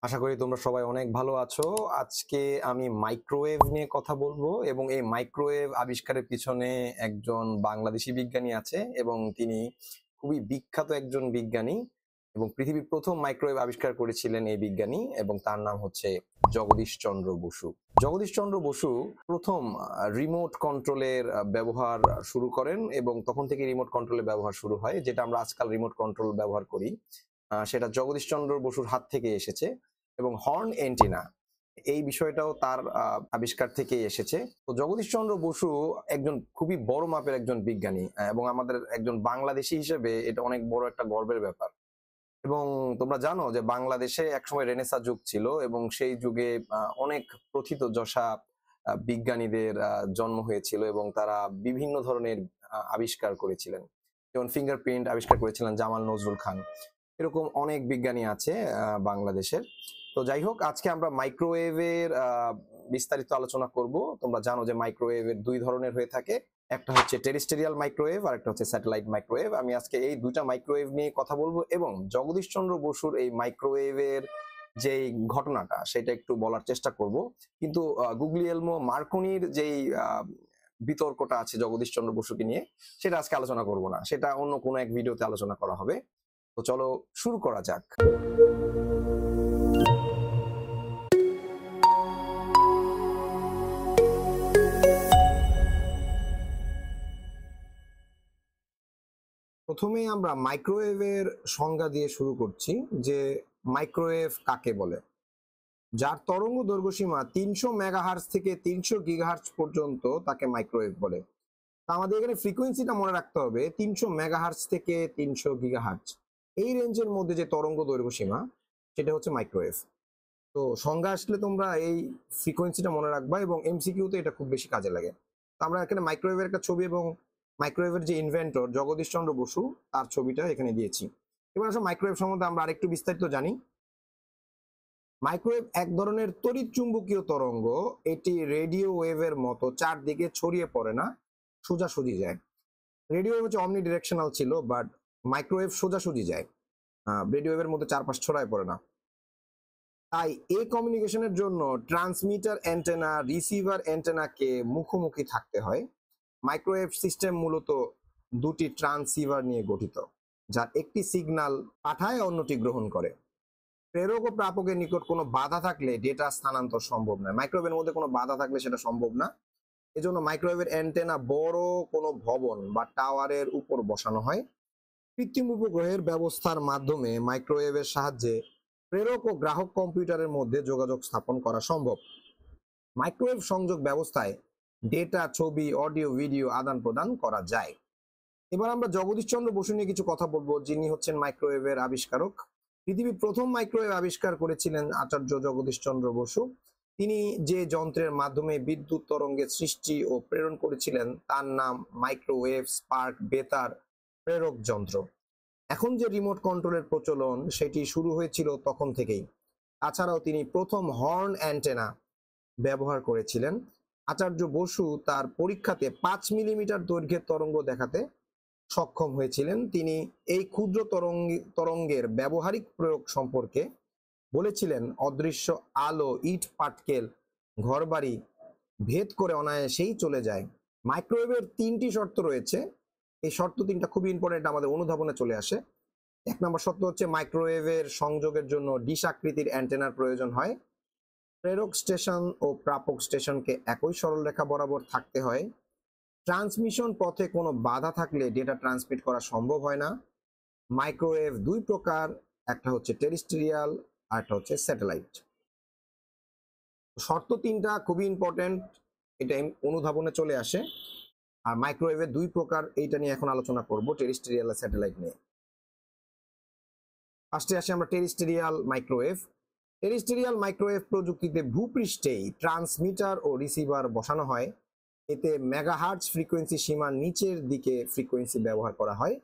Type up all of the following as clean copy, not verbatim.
আশা করি তোমরা সবাই অনেক ভালো আছো। আজকে আমি মাইক্রোওয়েভ নিয়ে কথা বলবো এবং এই মাইক্রোওয়েভ আবিষ্কারের পিছনে একজন বাংলাদেশি বিজ্ঞানী আছে এবং তিনি খুবই বিখ্যাত একজন বিজ্ঞানী এবং পৃথিবীর প্রথম মাইক্রোওয়েভ আবিষ্কার করেছিলেন এই বিজ্ঞানী এবং তার নাম হচ্ছে জগদীশ চন্দ্র বসু। জগদীশ চন্দ্র বসু প্রথম রিমোট কন্ট্রোলের ব্যবহার শুরু করেন এবং তখন থেকে রিমোট কন্ট্রোলের ব্যবহার শুরু হয়, যেটা আমরা আজকাল রিমোট কন্ট্রোল ব্যবহার করি। সেটা জগদীশ চন্দ্র বসুর হাত থেকে এসেছে এবং হর্ন এন্টিনা এই বিষয়টাও তার আবিষ্কার থেকে এসেছে। তো জগদীশ চন্দ্র বসু একজন খুবই বড় মাপের একজন বিজ্ঞানী এবং আমাদের একজন বাংলাদেশী হিসেবে এটা অনেক বড় একটা গর্বের ব্যাপার। এবং তোমরা জানো যে বাংলাদেশে একসময় রেনেসা যুগ ছিল এবং সেই যুগে অনেক প্রথিতযশা বিজ্ঞানীদের জন্ম হয়েছিল এবং তারা বিভিন্ন ধরনের আবিষ্কার করেছিলেন। যেমন ফিঙ্গারপ্রিন্ট আবিষ্কার করেছিলেন জামাল নজরুল খান। এরকম অনেক বিজ্ঞানী আছে বাংলাদেশের। তো যাই হোক, আজকে আমরা মাইক্রোওয়েভের বিস্তারিত আলোচনা করব। তোমরা জানো যে মাইক্রোওয়েভের দুই ধরনের হয়ে থাকে, একটা হচ্ছে টেরেস্টেরিয়াল মাইক্রোওয়েভ আর একটা হচ্ছে স্যাটেলাইট মাইক্রোওয়েভ। আমি আজকে এই দুইটা মাইক্রোওয়েভ নিয়ে কথা বলবো এবং জগদীশ চন্দ্র বসুর এই মাইক্রোওয়েভের যেই ঘটনাটা সেটা একটু বলার চেষ্টা করব। কিন্তু গুগলিয়েলমো মার্কনির যেই বিতর্কটা আছে জগদীশ চন্দ্র বসুকে নিয়ে, সেটা আজকে আলোচনা করব না, সেটা অন্য কোনো এক ভিডিওতে আলোচনা করা হবে। তো চলো শুরু করা যাক। প্রথমেই আমরা মাইক্রোওয়েভের সংজ্ঞা দিয়ে শুরু করছি যে মাইক্রোওয়েভ কাকে বলে। যার তরঙ্গ দৈর্ঘ্যসীমা 300 মেগাহার্টজ থেকে 300 গিগাহার্টজ পর্যন্ত তাকে মাইক্রোওয়েভ বলে। আমাদের এখানে ফ্রিকোয়েন্সিটা মনে রাখতে হবে 300 মেগাহার্টজ থেকে 300 গিগাহার্টজ, এই রেঞ্জের মধ্যে যে তরঙ্গ দৈর্ঘ্যসীমা সেটা হচ্ছে মাইক্রোওয়েভ। তো সংজ্ঞা আসলে তোমরা এই ফ্রিকোয়েন্সিটা মনে রাখবা এবং এমসিকিউতে এটা খুব বেশি কাজে লাগে। তো আমরা এখানে মাইক্রোওয়েভের একটা ছবি এবং মাইক্রোওয়েভের যে ইনভেন্টর জগদীশ চন্দ্র বসু তার ছবিটা এখানে দিয়েছি। এবার আসলে মাইক্রোওয়েভ সম্বন্ধে আমরা আরেকটু বিস্তারিত জানি। মাইক্রোওয়েভ এক ধরনের তড়িৎ চুম্বকীয় তরঙ্গ। এটি রেডিও ওয়েভের মতো চারদিকে ছড়িয়ে পড়ে না, সোজাসুজি যায়। রেডিও ওয়েভ হচ্ছে অমনি ডিরেকশনাল ছিল, বাট মাইক্রোওয়েভ সোজাসুজি যায়, রেডিও ওয়েভের মধ্যে চারপাশ ছড়ায় পড়ে না। তাই এই কমিউনিকেশনের জন্য ট্রান্সমিটার অ্যান্টেনা রিসিভার অ্যান্টেনাকে মুখোমুখি থাকতে হয়। মাইক্রোওয়েভ সিস্টেম মূলত দুটি ট্রান্সিভার নিয়ে গঠিত, যার একটি সিগন্যাল পাঠায় অন্যটি গ্রহণ করে। প্রেরক ও প্রাপকের নিকট কোনো বাধা থাকলে ডেটা স্থানান্তর সম্ভব নয়। মাইক্রোওয়েভের মধ্যে কোনো বাধা থাকলে সেটা সম্ভব না। এজন্য মাইক্রোওয়েভের অ্যান্টেনা বড় কোনো ভবন বা টাওয়ারের উপর বসানো হয়। কৃত্রিম উপগ্রহের ব্যবস্থার মাধ্যমে মাইক্রোওয়েভের সাহায্যে প্রেরক ও গ্রাহক কম্পিউটারের মধ্যে যোগাযোগ স্থাপন করা সম্ভব। মাইক্রোওয়েভ সংযোগ ব্যবস্থায় ডেটা, ছবি, অডিও, ভিডিও আদান প্রদান করা যায়। এবার আমরা জগদীশ চন্দ্র বসু নিয়ে কিছু কথা বলবো, যিনি হচ্ছেন মাইক্রোওয়েভের আবিষ্কারক। পৃথিবীর প্রথম মাইক্রোওয়েভ আবিষ্কার করেছিলেন আচার্য জগদীশ চন্দ্র বসু। তিনি যে যন্ত্রের মাধ্যমে বিদ্যুৎ তরঙ্গের সৃষ্টি ও প্রেরণ করেছিলেন তার নাম মাইক্রোওয়েভ স্পার্ক বেতার প্রেরক যন্ত্র। এখন যে রিমোট কন্ট্রোলের প্রচলন সেটি শুরু হয়েছিল তখন থেকেই। তাছাড়াও তিনি প্রথম হর্ন অ্যান্টেনা ব্যবহার করেছিলেন। আচার্য বসু তার পরীক্ষাতে 5 মিলিমিটার দৈর্ঘ্যের তরঙ্গ দেখাতে সক্ষম হয়েছিলেন। তিনি এই ক্ষুদ্র তরঙ্গের ব্যবহারিক প্রয়োগ সম্পর্কে বলেছিলেন, অদৃশ্য আলো, ইট পাটকেল, ঘরবাড়ি ভেদ করে অনায়াসেই চলে যায়। মাইক্রোওয়েভের 3টি শর্ত রয়েছে। এই শর্ত 3টা খুবই ইম্পর্টেন্ট, আমাদের অনুধাবনে চলে আসে। 1 নম্বর শর্ত হচ্ছে মাইক্রোওয়েভের সংযোগের জন্য ডিশ আকৃতির অ্যান্টেনার প্রয়োজন হয়। প্রেরক স্টেশন ও প্রাপক স্টেশনকে একই সরলরেখা বরাবর থাকতে হয়। ট্রান্সমিশন পথে কোনো বাধা থাকলে ডেটা ট্রান্সমিট করা সম্ভব হয় না। মাইক্রোওয়েভ দুই প্রকার, একটা হচ্ছে টেরেস্ট্রিয়াল আর একটা হচ্ছে স্যাটেলাইট। শর্ত 3টা খুবই ইম্পর্টেন্ট, এটা অনুধাবনে চলে আসে। আর মাইক্রোওয়েভের দুই প্রকার, এইটা নিয়ে এখন আলোচনা করব, টেরেস্ট্রিয়াল আর স্যাটেলাইট নিয়ে। ফার্স্টে আসি আমরা টেরেস্ট্রিয়াল মাইক্রোওয়েভ। টেরেস্ট্রিয়াল মাইক্রোওয়েভ প্রযুক্তিতে ভূপৃষ্ঠেই ট্রান্সমিটার ও রিসিভার বসানো হয়। এতে মেগাহার্টজ ফ্রিকোয়েন্সি সীমার নিচের দিকে ফ্রিকোয়েন্সি ব্যবহার করা হয়।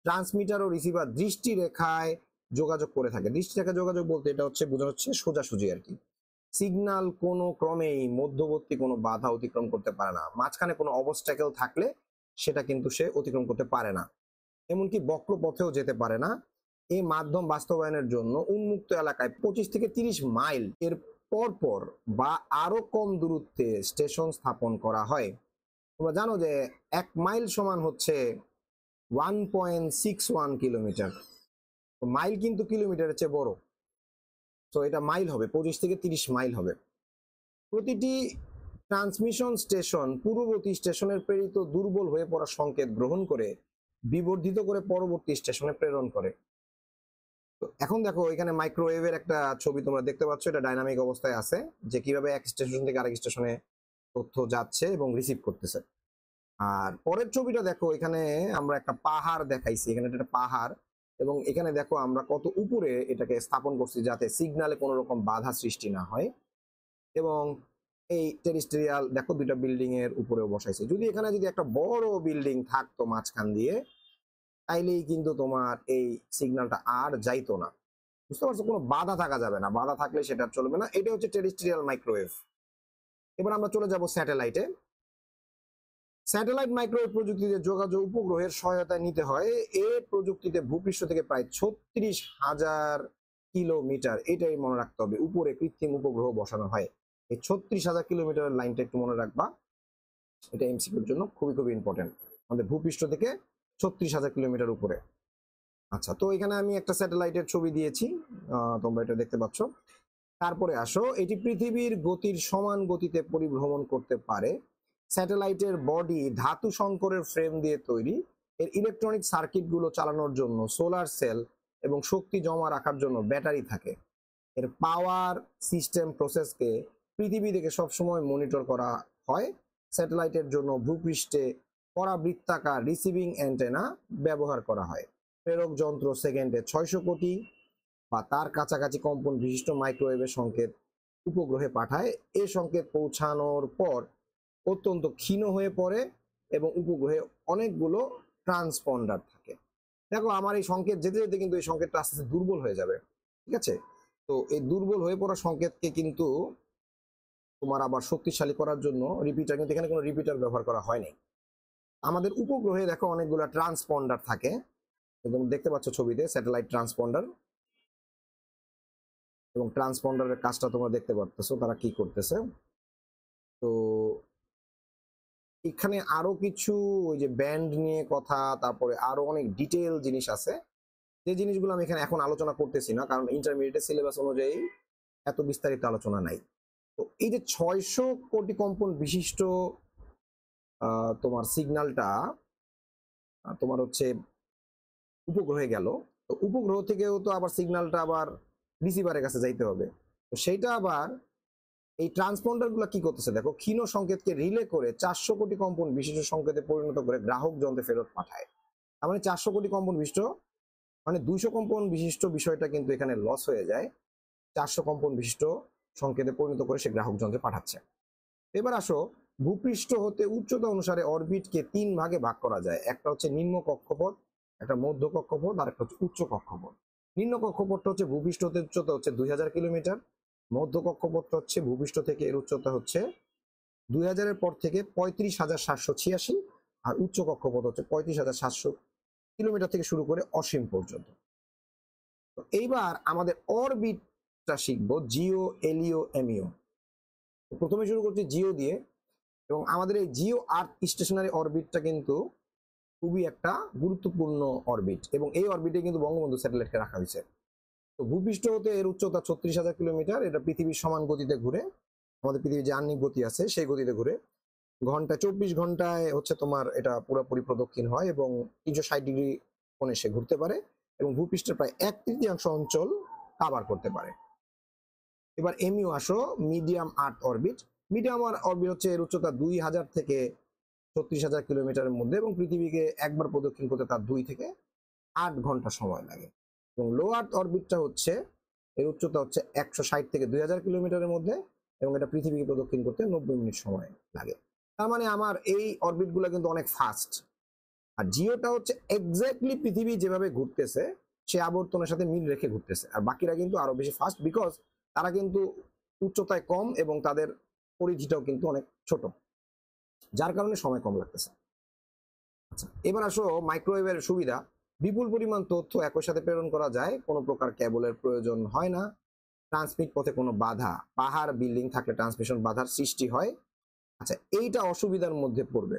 ট্রান্সমিটার ও রিসিভার দৃষ্টি রেখায় যোগাযোগ করে থাকে। দৃষ্টি রেখা যোগাযোগ বলতে এটা হচ্ছে বোঝানো হচ্ছে সোজাসুজি আর কি। সিগন্যাল কোনো ক্রমেই মধ্যবর্তী কোনো বাধা অতিক্রম করতে পারে না। মাঝখানে কোনো অবস্ট্যাকেল থাকলে সেটা কিন্তু সে অতিক্রম করতে পারে না, এমনকি বক্র পথেও যেতে পারে না। এই মাধ্যম বাস্তবায়নের জন্য উন্মুক্ত এলাকায় 25 থেকে 30 মাইল এর পর বা আরো কম দূরত্বে স্টেশন স্থাপন করা হয়। তোমরা জানো যে 1 মাইল সমান হচ্ছে 1.61 কিলোমিটার। মাইল কিন্তু কিলোমিটারের চেয়ে বড়, তো এটা মাইল হবে, 25 থেকে 30 মাইল হবে। প্রতিটি ট্রান্সমিশন স্টেশন পূর্ববর্তী স্টেশনের প্রেরিত দুর্বল হয়ে পড়া সংকেত গ্রহণ করে বিবর্ধিত করে পরবর্তী স্টেশনে প্রেরণ করে। তো এখন দেখো এখানে মাইক্রোওয়েভের একটা ছবি তোমরা দেখতে পাচ্ছ, এটা ডাইনামিক অবস্থায় আছে, যে কিভাবে এক স্টেশন থেকে আরেক স্টেশনে তথ্য যাচ্ছে এবং রিসিভ করতেছে। আর পরের ছবিটা দেখো, এখানে আমরা একটা পাহাড় দেখাইছি, এখানে একটা পাহাড়, এবং এখানে দেখো আমরা কত উপরে এটাকে স্থাপন করছি যাতে সিগন্যালে কোনো রকম বাধা সৃষ্টি না হয়। এবং এই টেরিস্ট্রিয়াল দেখো দুইটা বিল্ডিং এর উপরেও বসাইছে। যদি এখানে যদি একটা বড় বিল্ডিং থাকতো মাঝখান দিয়ে, তাইলেই কিন্তু তোমার এই সিগন্যালটা আর যাইতো না। বুঝতে পারছো, কোনো বাধা থাকা যাবে না, বাধা থাকলে সেটা চলবে না। এটা হচ্ছে টেরিস্ট্রিয়াল মাইক্রোওয়েভ। এবার আমরা চলে যাব স্যাটেলাইটে। স্যাটেলাইট মাইক্রোওয়েভ প্রযুক্তিতে যোগাযোগ উপগ্রহের সহায়তা নিতে হয়। এই প্রযুক্তিতে ভূপৃষ্ঠ থেকে প্রায় 36,000 কিলোমিটার, এটাই মনে রাখতে হবে, উপরে কৃত্রিম উপগ্রহ বসানো হয়। এই 36,000 কিলোমিটারের লাইনটা একটু মনে রাখবা, এটা এমসিকিউর জন্য খুবই খুবই ইম্পর্টেন্ট। আমাদের ভূপৃষ্ঠ থেকে 36,000 কিলোমিটার উপরে। আচ্ছা, তো এখানে আমি একটা স্যাটেলাইটের ছবি দিয়েছি, তোমরা এটা দেখতে পাচ্ছ। তারপরে আসো, এটি পৃথিবীর গতির সমান গতিতে পরিভ্রমণ করতে পারে। স্যাটেলাইটের বডি ধাতু সংকরের ফ্রেম দিয়ে তৈরি। এর ইলেকট্রনিক সার্কিটগুলো চালানোর জন্য সোলার সেল এবং শক্তি জমা রাখার জন্য ব্যাটারি থাকে। এর পাওয়ার সিস্টেম প্রসেসকে পৃথিবী থেকে সবসময় মনিটর করা হয়। স্যাটেলাইটের জন্য ভূপৃষ্ঠে পরাবৃত্তাকার রিসিভিং অ্যান্টেনা ব্যবহার করা হয়। প্রেরক যন্ত্র সেকেন্ডে 600 কোটি বা তার কাছাকাছি কম্পন বিশিষ্ট মাইক্রোওয়েভের সংকেত উপগ্রহে পাঠায়। এই সংকেত পৌঁছানোর পর অত্যন্ত ক্ষীণ হয়ে পড়ে এবং উপগ্রহে অনেকগুলো ট্রান্সপন্ডার থাকে। দেখো আমার এই সংকেত যেতে যেতে কিন্তু এই সংকেতটা আস্তে আস্তে দুর্বল হয়ে যাবে, ঠিক আছে? তো এই দুর্বল হয়ে পড়া সংকেতকে কিন্তু তোমার আবার শক্তিশালী করার জন্য রিপিটার, কিন্তু এখানে কোনো রিপিটার ব্যবহার করা হয়নি। আমাদের উপগ্রহে দেখো অনেকগুলো ট্রান্সপন্ডার থাকে, এবং দেখতে পাচ্ছ ছবিতে স্যাটেলাইট ট্রান্সপন্ডার, এবং ট্রান্সপন্ডারের কাজটা তোমরা দেখতে পারতেছো তারা কি করতেছে। তো এখানে আরো কিছু ওই যে ব্যান্ড নিয়ে কথা, তারপরে আরো অনেক ডিটেইল জিনিস আছে, যে জিনিসগুলো আমি এখানে এখন আলোচনা করতেছি না, কারণ ইন্টারমিডিয়েট সিলেবাস অনুযায়ী এত বিস্তারিত আলোচনা নাই। তো এই যে 600 কোটি কম্পন বিশিষ্ট তোমার সিগন্যালটা তোমার হচ্ছে উপগ্রহে গেল, তো উপগ্রহ থেকেও তো আবার সিগন্যালটা আবার রিসিভারের কাছে যাইতে হবে। তো সেইটা আবার এই ট্রান্সপন্ডার গুলা কি করতেছে দেখো, ক্ষীণ সংকেতকে রিলে করে 400 কোটি কম্পন বিশিষ্ট সংকেতে পরিণত করে গ্রাহক যন্ত্রে ফেরত পাঠায়। তার মানে 400 কোটি কম্পন বিশিষ্ট মানে 200 কম্পন বিশিষ্ট বিষয়টা কিন্তু এখানে লস হয়ে যায়। 400 কম্পন বিশিষ্ট সংকেতে পরিণত করে সে গ্রাহক যন্ত্রে পাঠাচ্ছে। এবার আসো, ভূপৃষ্ঠ হতে উচ্চতা অনুসারে অরবিটকে 3 ভাগে ভাগ করা যায়। একটা হচ্ছে নিম্ন কক্ষপথ, একটা মধ্য কক্ষপথ, আর একটা হচ্ছে উচ্চ কক্ষপথ। নিম্ন কক্ষপথটা হচ্ছে ভূপৃষ্ঠ হতে উচ্চতা হচ্ছে 2000 কিলোমিটার। মধ্য কক্ষপথটা হচ্ছে ভূপৃষ্ঠ থেকে এর উচ্চতা হচ্ছে 2000-এর পর থেকে 35,786, আর উচ্চ কক্ষপথ হচ্ছে 35,700 কিলোমিটার থেকে শুরু করে অসীম পর্যন্ত। তো এইবার আমাদের অরবিটটা শিখবো, জিও, এলিও, এমিও। প্রথমে শুরু করছি জিও দিয়ে, এবং আমাদের এই জিও আর্থ স্টেশনারি অরবিটটা কিন্তু খুবই একটা গুরুত্বপূর্ণ অরবিট, এবং এই অরবিটে কিন্তু বঙ্গবন্ধু স্যাটেলাইটকে রাখা হয়েছে। তো ভূপৃষ্ঠ হতে এর উচ্চতা 36,000 কিলোমিটার। এটা পৃথিবীর সমান গতিতে ঘুরে, আমাদের পৃথিবীর যে আহ্নিক গতি আছে সেই গতিতে ঘুরে। ঘন্টায় 24 ঘন্টায় হচ্ছে তোমার এটা পুরোপুরি প্রদক্ষিণ হয়, এবং 360 ডিগ্রি কোণে সে ঘুরতে পারে, এবং ভূপৃষ্ঠের প্রায় 1/3 অঞ্চল কাভার করতে পারে। এবার এমিও আসো, মিডিয়াম আর্থ অরবিট। মিডিয়াম অরবিট হচ্ছে এর উচ্চতা 2000 থেকে 36,000 কিলোমিটারের মধ্যে, এবং পৃথিবীকে একবার প্রদক্ষিণ করতে তার 2 থেকে 8 ঘন্টা সময় লাগে। এবং লো আর্থ অরবিটটা হচ্ছে এর উচ্চতা হচ্ছে 160 থেকে 2000 কিলোমিটারের মধ্যে, এবং এটা পৃথিবীকে প্রদক্ষিণ করতে 90 মিনিট সময় লাগে। তার মানে আমার এই অরবিট গুলো কিন্তু অনেক ফাস্ট। আর জিওটা হচ্ছে এক্স্যাক্টলি পৃথিবী যেভাবে ঘুরতেছে সে আবর্তনের সাথে মিল রেখে ঘুরতেছে, আর বাকিরা কিন্তু আরো বেশি ফাস্ট, বিকজ তারা কিন্তু উচ্চতায় কম এবং তাদের পরিধিটাও কিন্তু অনেক ছোট, যার কারণে সময় কম লাগতেছে। আচ্ছা, এবার আসো মাইক্রোওয়েভের সুবিধা। বিপুল পরিমাণ তথ্য একই সাথে প্রেরণ করা যায়, কোনো প্রকার কেবলের প্রয়োজন হয় না। ট্রান্সমিট পথে কোনো বাধা, পাহাড় বিল্ডিং থাকলে ট্রান্সমিশন বাধার সৃষ্টি হয়। আচ্ছা, এইটা অসুবিধার মধ্যে পড়বে,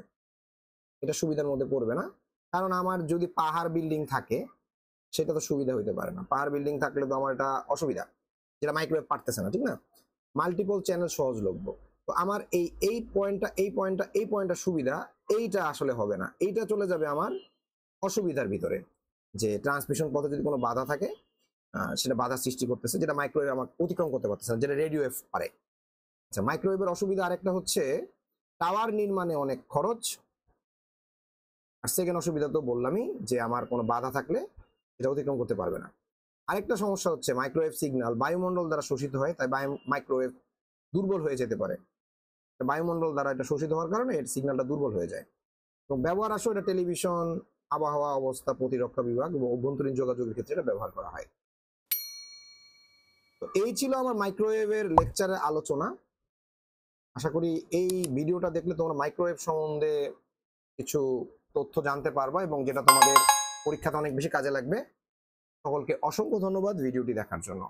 এটা সুবিধার মধ্যে পড়বে না, কারণ আমার যদি পাহাড় বিল্ডিং থাকে সেটা তো সুবিধা হইতে পারে না। পাহাড় বিল্ডিং থাকলে তো আমার এটা অসুবিধা, যেটা মাইক্রোওয়েভ পারতেছে না, ঠিক না? মাল্টিপল চ্যানেল সহজলভ্য। তো আমার এই পয়েন্টটা সুবিধা, এইটা আসলে হবে না, এইটা চলে যাবে আমার অসুবিধার ভিতরে, যে ট্রান্সমিশন পথে যদি কোনো বাধা থাকে সেটা বাধা সৃষ্টি করতেছে, যেটা মাইক্রোওয়েভ আমাকে অতিক্রম করতে পারতেছে না, যেটা রেডিও ওয়েভ পারে। আচ্ছা, মাইক্রোওয়েভের অসুবিধা আরেকটা হচ্ছে টাওয়ার নির্মাণে অনেক খরচ। আর সেকেন্ড অসুবিধা তো বললামই, যে আমার কোনো বাধা থাকলে এটা অতিক্রম করতে পারবে না। আরেকটা সমস্যা হচ্ছে মাইক্রোওয়েভ সিগন্যাল বায়ুমণ্ডল দ্বারা শোষিত হয়, তাই মাইক্রোওয়েভ দুর্বল হয়ে যেতে পারে। বায়ুমণ্ডল দ্বারা এটা শোষিত হওয়ার কারণে এর সিগন্যালটা দুর্বল হয়ে যায়। তো ব্যবহার আসলে এটা টেলিভিশন, আবহাওয়া অবস্থা প্রতিরক্ষা বিভাগ এবং অভ্যন্তরীণ যোগাযোগের ক্ষেত্রে এটা ব্যবহার করা হয়। তো এই ছিল আমার মাইক্রোওয়েভের লেকচারের আলোচনা। আশা করি এই ভিডিওটা দেখলে তোমরা মাইক্রোওয়েভ সম্বন্ধে কিছু তথ্য জানতে পারবা এবং যেটা তোমাদের পরীক্ষাতে অনেক বেশি কাজে লাগবে। সকলকে অসংখ্য ধন্যবাদ ভিডিওটি দেখার জন্য।